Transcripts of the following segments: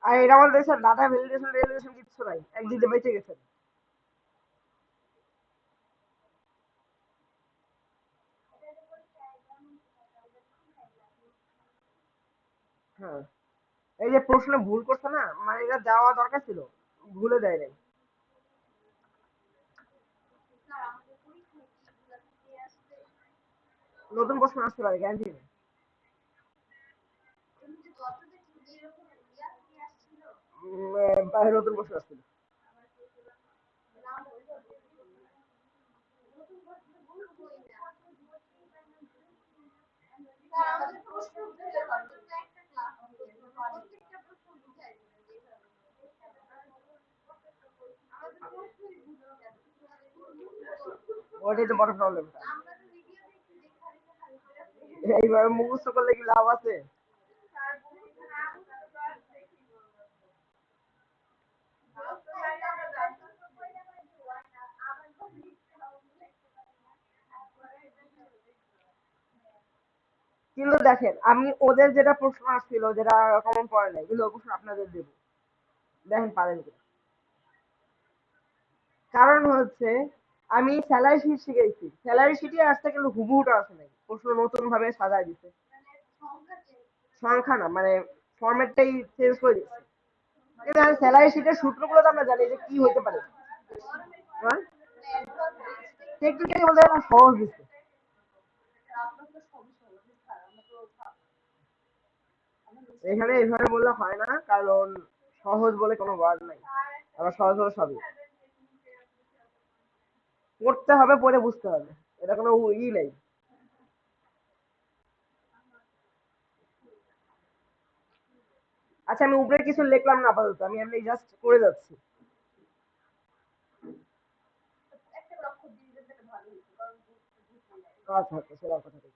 আর এটা আমার দেশের ডাটা ভ্যালিডেশন রেজুলেশন কিচ্ছু নাই, একদিকে বেঁচে গেছেন। হ্যাঁ, এই যে প্রশ্ন ভুল করছে না, মানে এটা যাওয়া দরকার ছিল, ভুলে দেয় নাই। নতুন প্রশ্ন আসতে পারে, গ্যারান্টি নেই। নতুন প্রশ্ন আসছিল। ওটাই তো বড় প্রবলেম। এইভাবে মুখস্থ করলে কি লাভ আছে? কিন্তু দেখেন, আমি ওদের যেটা প্রশ্ন আসছিল, যেটা কমন পড়ে নাই, কিন্তু ওই প্রশ্ন আপনাদের দেবো, দেখেন পারেন কি। কারণ হচ্ছে, আমি স্যালারি শিট শিখেছি, স্যালারি শিটে আসছে কিন্তু হুবহুটা আসে নাই, প্রশ্ন নতুন ভাবে সাজায় দিছে। সংখ্যা না, মানে ফরম্যাটটাই চেঞ্জ করে দিচ্ছে। কিন্তু আমি স্যালারি শিটের সূত্রগুলো তো আমরা জানি যে কি হইতে পারে। হ্যাঁ, টেকনিক্যালি বলতে গেলে সহজ দিচ্ছে। এখানে এইভাবে বললে হয় না, কারণ সহজ বলে কোনো ওয়ার্ড নাই, আবার সহজ হলো সবই। পড়তে হবে, পড়ে বুঝতে হবে, এটা কোনো নেই। আচ্ছা, আমি উপরে কিছু লিখলাম না আপাতত, আমি এমনি জাস্ট করে যাচ্ছি। আচ্ছা আচ্ছা, সেটা কথা ঠিক।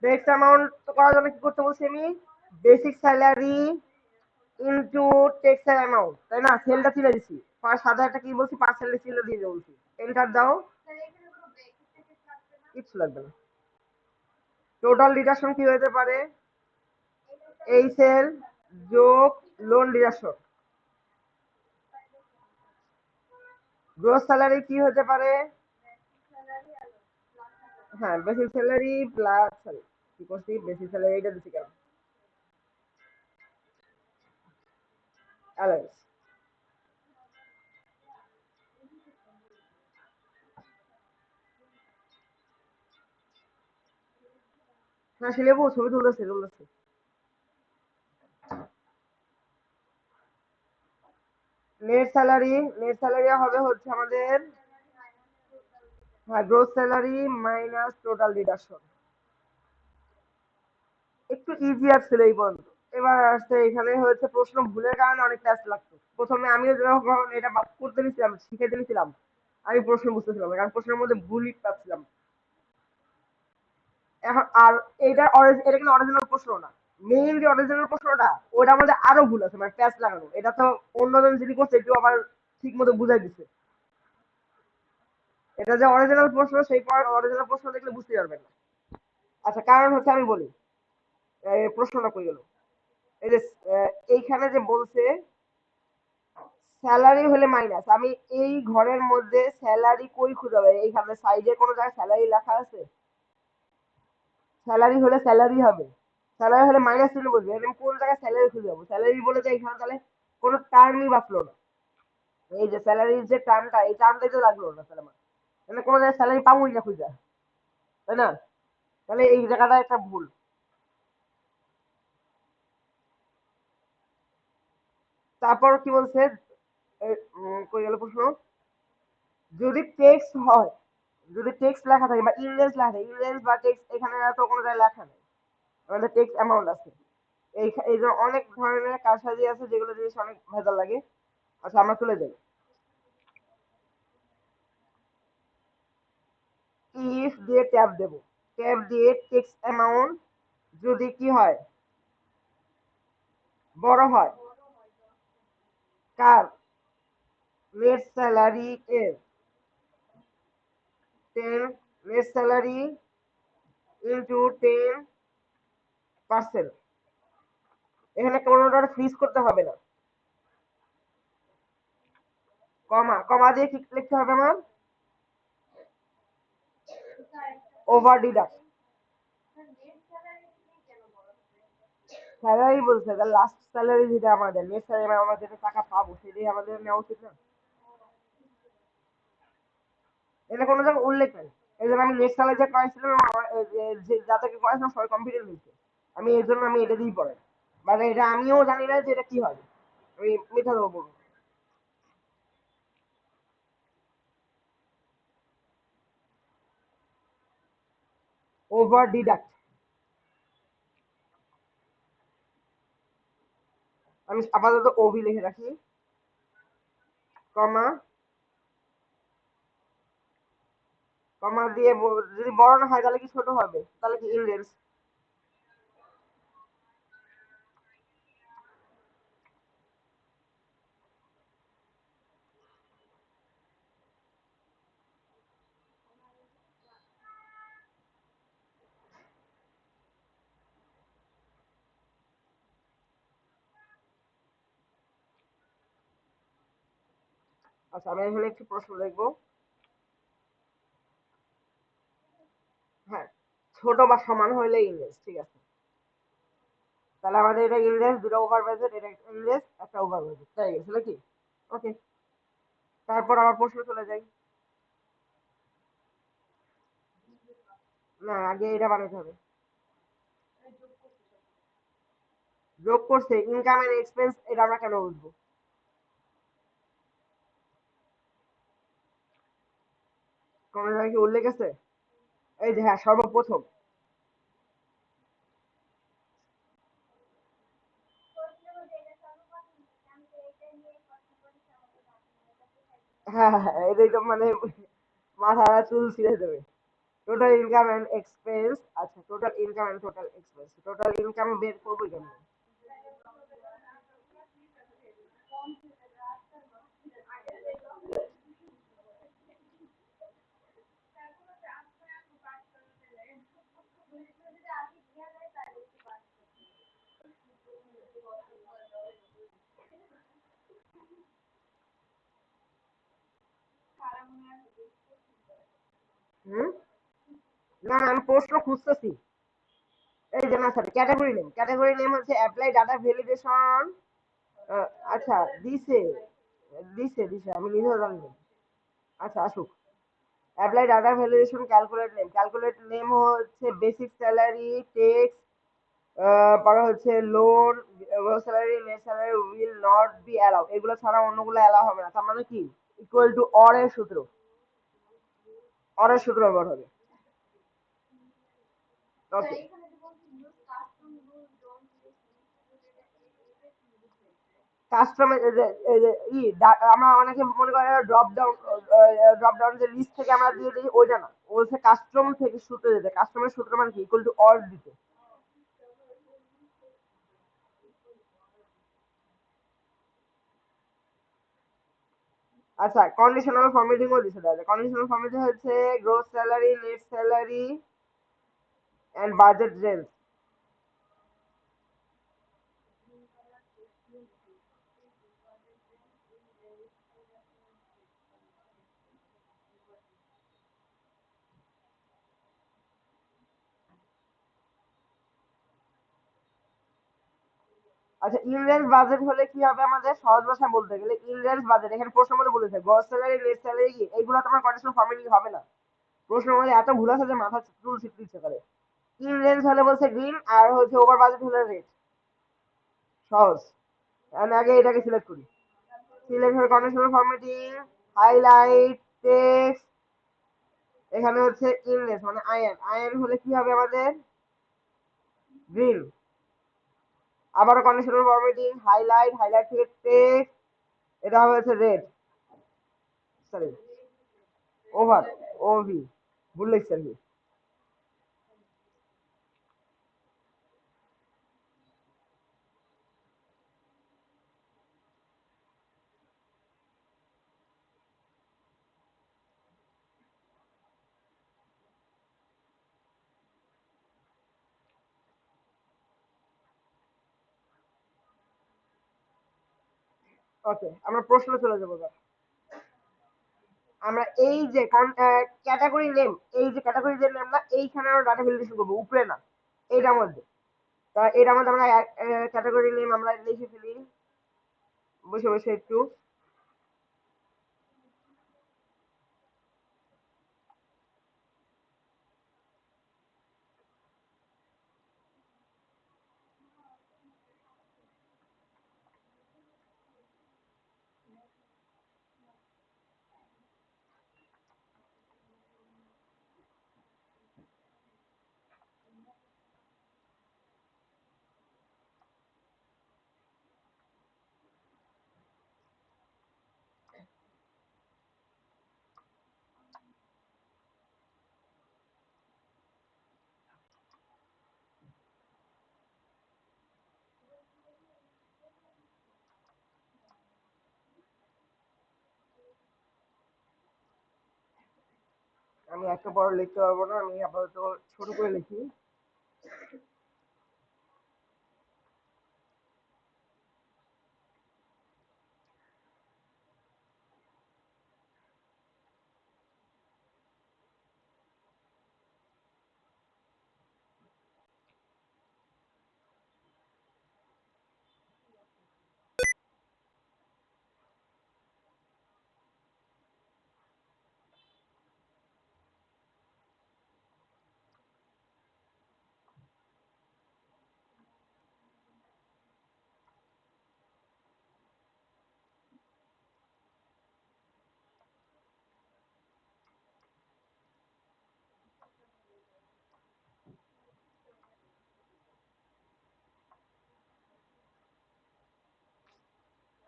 নেক্সট অ্যামাউন্ট করার জন্য কি করতে বলছি আমি? Basic salary into textile amount, তাই না? সেলটা তুলে দিছি, সাদা একটা কি বলছি, পার্সেন্টেজ ছিল দিয়ে বলছি। এন্টার দাও। কিচ্ছু লাগবে না। টোটাল ডিডাকশন কি হতে পারে? এই সেল যোগ লোন ডিডাকশন। গ্রোস স্যালারি কি হতে পারে? হ্যাঁ, বেসিক স্যালারি প্লাস, সরি কি করছি, বেসিক স্যালারি এটা দিচ্ছি কেন, অ্যালাউন্স। হ্যাঁ লেবু ছবি তুলেছে। নেট স্যালারি হবে হচ্ছে আমাদের, হ্যাঁ gross salary minus total deduction. একটু ইজিয়ার ছিল এই পর্যন্ত। এবার আসছে এখানে হচ্ছে প্রশ্ন ভুলের কারণে অনেক টাইম লাগতো। প্রথমে আমিও যখন এটা করতে নিছিলাম, শিখে নিছিলাম, আমি প্রশ্ন বুঝতেছিলাম না, কারণ প্রশ্নের মধ্যে ভুলই পাচ্ছিলাম। এখন আর এটা কিন্তু অরিজিনাল প্রশ্ন না। মেইন যে অরিজিনাল প্রশ্নটা, ওটা আমাদের আরো ভুল আছে, মানে প্যাচ লাগানো। এটা তো অন্যজন যদি করছে একটু আবার ঠিক মতো বুঝাই দিচ্ছে। এটা যে অরিজিনাল প্রশ্ন, সেই অরিজিনাল প্রশ্ন দেখলে বুঝতে পারবেন না। আচ্ছা, কারণ হচ্ছে আমি বলি, প্রশ্নটা কই গেল। এই যে এইখানে যে বলছে স্যালারি হলে মাইনাস, আমি এই ঘরের মধ্যে স্যালারি কই খুঁজে পাই? এইখানে সাইডে কোনো জায়গায় স্যালারি লেখা আছে? স্যালারি হলে স্যালারি হবে, স্যালারি হলে মাইনাস চিহ্ন বলবে। আমি কোন জায়গায় স্যালারি খুঁজে পাবো? স্যালারি বলে যে এখানে তাহলে কোনো টার্মই বাঁচলো না। এই যে স্যালারির যে টার্মটা, এই টার্মটাই তো লাগলো না তাহলে আমার, মানে কোনো জায়গায় স্যালারি পাবোই না খুঁজে, তাই না? তাহলে এই জায়গাটা একটা ভুল। তারপর কি বলছে, কই গেল প্রশ্ন? যদি টেক্সট হয়, যদি টেক্সট লেখা থাকে বা ইংরেজ লেখা থাকে, ইংরেজ বা টেক্সট এখানে তো কোনো জায়গায় লেখা নেই, আমাদের টেক্সট অ্যামাউন্ট আছে। এই যে অনেক ধরনের কারসাজি আছে যেগুলো জিনিস অনেক ভেজাল লাগে। আচ্ছা আমরা চলে যাই। ইফ দিয়ে ট্যাব দেব, ট্যাব দিয়ে টেক্সট অ্যামাউন্ট যদি কি হয়, বড় হয়, কার? নেট স্যালারি এর, 10, নেট স্যালারি ইন্টু 10%। এখানে কোনোটার ফ্রিজ করতে হবে না। কমা, কমা দিয়ে কি লিখতে হবে আমার? Over deduct. স্যালারি বলছে, লাস্ট স্যালারি যেটা আমাদের নেট স্যালারি, আমরা যেটা টাকা পাবো সেটাই আমাদের নেওয়া উচিত না? এটা কোনো জায়গায় উল্লেখ নেই। এই জন্য আমি নেট স্যালারি যে করেছিলাম, যে যাদেরকে করেছিলাম সবাই কম্পিউটার হয়েছে। আমি এই জন্য আমি এটা দিয়েই পড়ে, মানে এটা আমিও জানি না যে এটা কি হয়। আমি মিথ্যা দেবো বলবো। Over deduct. আমি আপাতত ওভি লিখে রাখি, কমা, কমা দিয়ে যদি বড় না হয় তাহলে কি ছোট হবে? তাহলে কি ইংরেজ? আচ্ছা আমি এখানে একটি প্রশ্ন লিখবো। হ্যাঁ, ছোট বা সমান হইলে ইংরেজ, ঠিক আছে। তাহলে আমাদের এটা ইংরেজ, দুটো ওভার ব্র্যাকেট, এটা ইংরেজ, একটা ওভার ব্র্যাকেট, তাই গেছে নাকি? ওকে, তারপর আমার প্রশ্ন চলে যাই। না, আগে এটা বানাতে হবে। যোগ করছে ইনকাম এন্ড এক্সপেন্স, এটা আমরা কেন বুঝবো? কোন জায়গায় কি উল্লেখ আছে? এই যে হ্যাঁ, সর্বপ্রথম। হ্যাঁ হ্যাঁ হ্যাঁ, এটাই তো মানে মাথা চুল ছিঁড়ে দেবে। টোটাল ইনকাম এন্ড এক্সপেন্স, আচ্ছা total income and total expense, total income বের করবো কেমন? হুম, না না, আমি প্রশ্ন খুঁজতেছি। এই যে না স্যার, ক্যাটাগরি নেম হচ্ছে অ্যাপ্লাই ডাটা ভ্যালিডেশন। আচ্ছা, দিছে দিছে দিছে, আমি নিজেও জানি না। আচ্ছা আসুক। Apply data validation calculate name হচ্ছে বেসিক স্যালারি টেক্স, পরে হচ্ছে loan gross salary net salary will not be allow, এগুলো ছাড়া অন্যগুলো অ্যালাউ হবে না। তার মানে কি ইকুয়াল টু অর এর সূত্র ব্যবহার হবে। ওকে, কাস্টম আমরা অনেকে মনে করে ড্রপ ডাউন যে লিস্ট থেকে আমরা দিয়ে দিই, ওইটা না, ও হচ্ছে কাস্টম থেকে সূত্র দিতে, কাস্টমের সূত্র মানে কি ইকুয়াল টু অর দিতে। আচ্ছা, কন্ডিশনাল ফরম্যাটিং ও দিছে দাদা। কন্ডিশনাল ফরম্যাটিং হচ্ছে gross salary net salary and budget range. আচ্ছা, ইন রেঞ্জ বাজেট হলে কি হবে, আমাদের সহজ ভাষায় বলতে গেলে ইন রেঞ্জ বাজেট, এখানে প্রশ্ন মধ্যে বলেছে গ্রস স্যালারি নেট স্যালারি কি, এইগুলো তোমার কন্ডিশনাল ফরম্যাটিং হবে না। প্রশ্ন মধ্যে এত ভুল আছে যে মাথা চুল ছিটতে ইচ্ছে করে। ইন রেঞ্জ হলে বলছে গ্রিন, আর হচ্ছে ওভার বাজেট হলে রেড। সহজ। আমি আগে এটাকে সিলেক্ট করি। সিলেক্ট হয়ে কন্ডিশনাল ফরম্যাটিং, হাইলাইট টেক্সট, এখানে হচ্ছে ইনলেস মানে আয়ন হলে কি হবে আমাদের গ্রিন। আবারও কন্ডিশনাল ফরম্যাটিং, হাইলাইট থেকে টেক্সট, এটা হবে হচ্ছে রেড, সরি ওভার, ওভি, ভুল লিখছি আর কি। ওকে, আমরা প্রশ্ন চলে যাবো এবার। আমরা এই যে ক্যাটাগরি নেম, এই যে ক্যাটাগরি যে নেম না, এইখানে আমরা ডাটা ভ্যালিডেশন করবো, উপরে না, এইটার মধ্যে। তা এটার মধ্যে আমরা ক্যাটাগরি নেম আমরা লিখে ফেলি বসে বসে একটু। আমি একটা বড় লিখতে পারবো না, আমি আপাতত ছোট করে লিখি।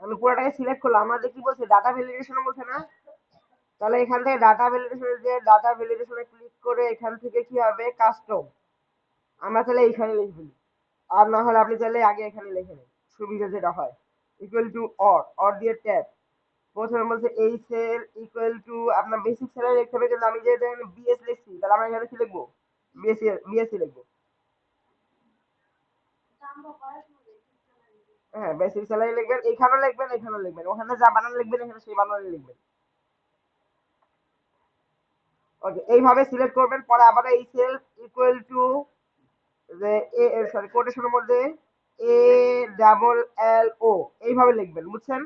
আমি পুরোটাকে সিলেক্ট করলাম, আমাদের কি বলছে ডাটা ভ্যালিডেশন বলছে না। তাহলে এখান থেকে ডাটা ভ্যালিডেশনে ক্লিক করে এখান থেকে কি হবে কাস্টম, আমরা তাহলে এইখানে লিখবি। আর না হলে আপনি চাইলে আগে এখানে লিখে নেন, সুবিধা যেটা হয়। ইকুয়াল টু অর দিয়ে ট্যাব, প্রথমে বলছে এই সেল ইকুয়াল টু আপনার বেসিক স্যালারি লিখতে হবে, কিন্তু আমি যে বিএস লিখছি, তাহলে আমরা এখানে কি লিখবো, বিএসসি লিখবো। হ্যাঁ, বেসিক স্যালারি লিখবেন, এখানেও লিখবেন, এখানেও লিখবেন, ওখানে যা বানান লিখবেন এখানে সেই বানান লিখবেন। ওকে, এইভাবে সিলেক্ট করবেন, পরে আবার এই সেল ইকুয়াল টু যে এ সরি কোটেশনের মধ্যে এ ডাবল এল ও, এইভাবে লিখবেন, বুঝছেন।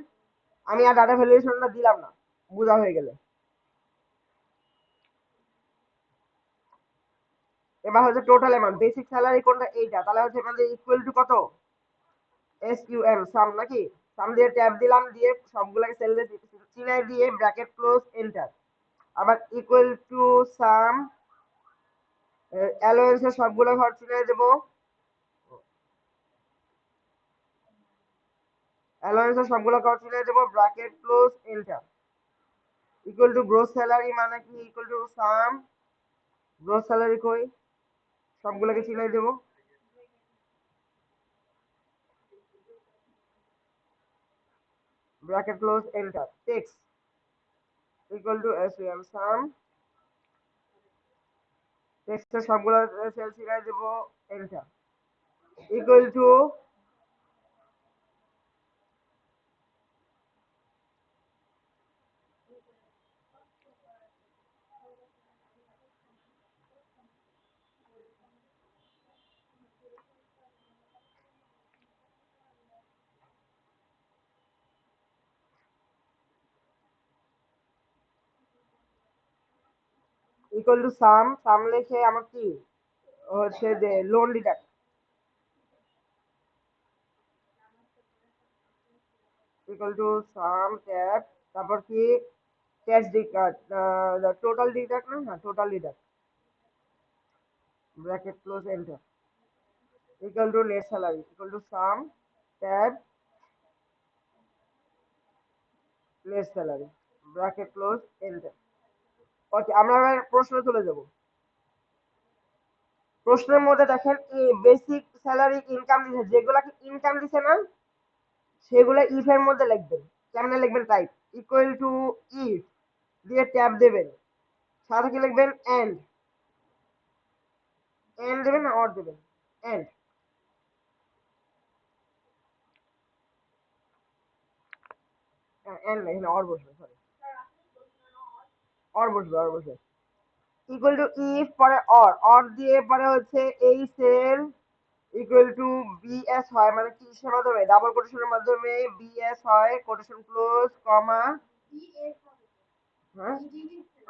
আমি আর ডাটা ভ্যালিডেশনটা দিলাম না, বোঝা হয়ে গেলে। এবার হচ্ছে টোটাল অ্যামাউন্ট, বেসিক স্যালারি কোনটা এইটা, তাহলে হচ্ছে আমাদের ইকুয়াল টু কত, SQL সাম নাকি, সাম দিয়ে ট্যাব দিলাম, দিয়ে সবগুলোকে সেল চিনাই দিয়ে ব্র্যাকেট ক্লোজ এন্টার। আবার ইকুয়াল টু সাম অ্যালোয়েন্সের সবগুলো ঘর চিনাই দেবো, অ্যালোয়েন্সের সবগুলো ঘর চিনাই দেবো, bracket close enter. Equal to gross salary মানে কি, equal to sum gross salary কই, সবগুলোকে চিনাই দেবো, bracket close enter. Text equal to sum, টেক্সটের সবগুলো সেল চিনাই দেবো, enter. Equal to sum, sum লিখে আমার কি হচ্ছে যে loan deduct, equal to sum tab, তারপর কি ক্যাশ ডিডাক্ট, টোটাল ডিডাক্ট না, হ্যাঁ total deduct, bracket close enter. Equal to net salary, equal to sum tab net salary, bracket close enter. Okay, আমরা এবার প্রশ্নে চলে যাব। প্রশ্নের মধ্যে দেখেন বেসিক স্যালারি ইনকাম দিছে, যেগুলাকে ইনকাম দিছে না সেগুলো ইফ এর মধ্যে লিখবেন। কেমনে লিখবেন, টাইপ ইকুয়াল টু ইফ দিয়ে ট্যাব দেবেন, সাথে কি লিখবেন, এন্ড, এন্ড দেবেন না অর দেবেন, এন্ড, এন্ড না, এখানে অর বসবে, সরি অর বসবে, অর বসবে। ইকুয়াল টু ইফ পরে অর, অর দিয়ে পরে হচ্ছে এই সেল ইকুয়াল টু বিএস হয়, মানে কিসের মাধ্যমে, ডাবল কোটেশনের মাধ্যমে বিএস হয়, কোটেশন ক্লোজ কমা, হ্যাঁ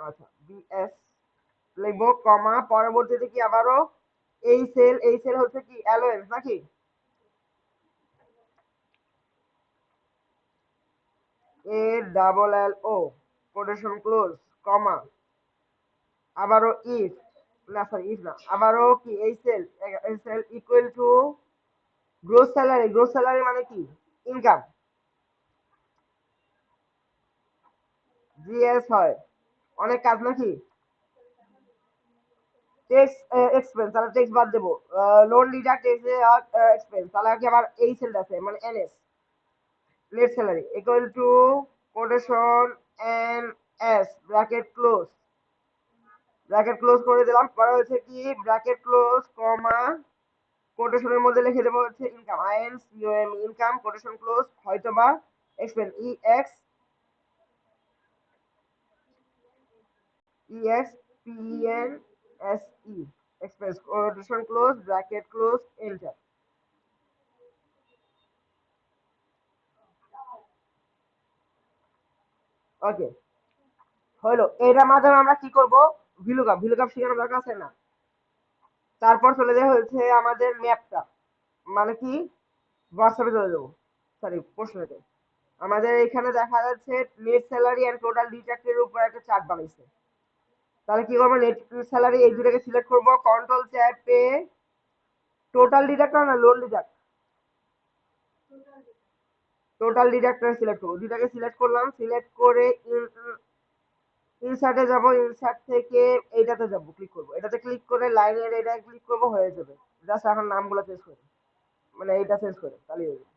আচ্ছা বিএস লিখবো কমা, পরবর্তীতে কি আবারও এই সেল, এই সেল হচ্ছে কি অ্যালোয়েন্স নাকি, A double L O quotation close comma, আবারও ইফ, না সরি ইফ না, আবারও কি এই সেল, এই sell equal to gross salary, gross salary মানে কি ইনকাম, জিএস হয়, অনেক কাজ নাকি, টেক্স এক্সপেন্স, তাহলে টেক্স বাদ দেবো, লোন ডিডাক্ট এক্সপেন্স, তাহলে কি আবার এই সেলটা আছে মানে NS, net salary equal two quotation N S bracket close, bracket close করে দিলাম, পরে হচ্ছে কি ব্র্যাকেট ক্লোজ কমা, কোটেশনের মধ্যে লিখে দেবো হচ্ছে income, INCOM income, quotation close হয়তোবা expense, EXPENSE expense, quotation close bracket close enter. Okay হলো, এটার মাধ্যমে আমরা কি করব, ভিলুকাপ, ভিলুকাপ শেখানোর দরকার আছে না। তারপর চলে যাওয়া হচ্ছে আমাদের ম্যাপটা, মানে কি হোয়াটসঅ্যাপে চলে যাবো, সরি প্রশ্নতে। আমাদের এখানে দেখা যাচ্ছে নেট স্যালারি এন্ড টোটাল ডিডাক্টের উপর একটা চার্ট বানাইছে, তাহলে কি করবো, নেট স্যালারি এই দুটাকে সিলেক্ট করবো, কন্ট্রোল চ্যাপে টোটাল ডিডাক্ট না লোন ডিডাক্ট, টোটাল ডিডাক্টর সিলেক্ট করবো, দুটাকে সিলেক্ট করলাম, সিলেক্ট করে ইনসার্টে যাব, ইনসার্ট থেকে এইটাতে যাব, ক্লিক করবো, এটাতে ক্লিক করে লাইনের এটা ক্লিক করবো, হয়ে যাবে। জাস্ট এখন নামগুলো চেঞ্জ করে, মানে এইটা চেঞ্জ করে তাহলেই হয়ে যাবে।